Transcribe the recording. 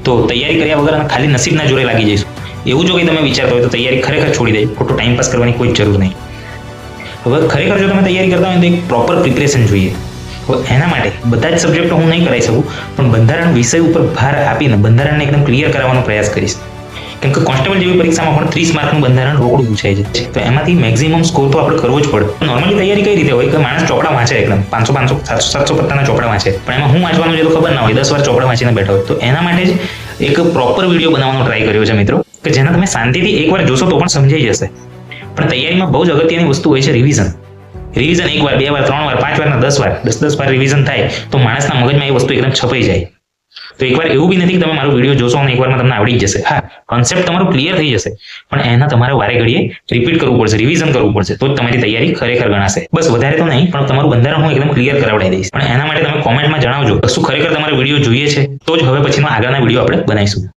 તો તૈયારી કર્યા વગર ખાલી નસીબના જોરે લાગી જઈશું. એવું જો કંઈ તમે વિચારતા હોય તો તૈયારી ખરેખર છોડી દે, ખોટો ટાઈમ પાસ કરવાની કોઈ જરૂર નહીં. હવે ખરેખર જો તમે તૈયારી કરતા હોય તો એક પ્રોપર પ્રિપરેશન જોઈએ. હવે એના માટે બધા જ સબ્જેક્ટો હું નહીં કરાવી શકું, પણ બંધારણ વિષય ઉપર ભાર આપીને બંધારણને એકદમ ક્લિયર કરાવવાનો પ્રયાસ કરીશ. કેમ કે કોન્સ્ટેબલ જેવી પરીક્ષામાં પણ 30 માર્કનું બંધારણ રોકડું પૂછાય છે, તો એમાંથી મેક્સિમમ સ્કોર તો આપણે કરવો જ પડે. નોર્મલી તૈયારી કઈ રીતે હોય કે માણસ ચોપડા વાંચે, એકદમ 500 700 પત્તાના ચોપડા વાંચે, પણ એમાં હું વાંચવાનું છે તો ખબર ના હોય, 10 વાર ચોપડા વાંચીને બેઠા હોય. તો એના માટે જ એક પ્રોપર વિડીયો બનાવવાનો ટ્રાય કર્યો છે મિત્રો, કે જેના તમે શાંતિથી એકવાર જોશો તો પણ સમજાઈ જશે. પણ તૈયારીમાં બહુ જ અગત્યની વસ્તુ હોય છે રિવિઝન. રિવિઝન 1 વાર 2 વાર 3 વાર 5 વાર 10 વાર 10 વાર રિવિઝન થાય તો માણસના મગજમાં એ વસ્તુ એકદમ છપાઈ જાય. તો એકવાર એવું બી નથી કે તમે મારો વિડીયો જોશો અને એકવારમાં તમને આવડી જ જશે. હા, કોન્સેપ્ટ તમારો ક્લિયર થઈ જશે, પણ એના તમારે વારે ઘડીએ રિપીટ કરવું પડશે, રિવિઝન કરવું પડશે, તો જ તમારી તૈયારી ખરેખર ગણાશે. બસ વધારે તો નહીં, પણ તમારું બંધારણ હું એકદમ ક્લિયર કરાવડાવી દઈશ. પણ એના માટે તમે કોમેન્ટમાં જણાવજો શું ખરેખર તમારે વિડીયો જોઈએ છે, તો જ હવે પછીનો આગળના વિડીયો આપણે બનાવીશું.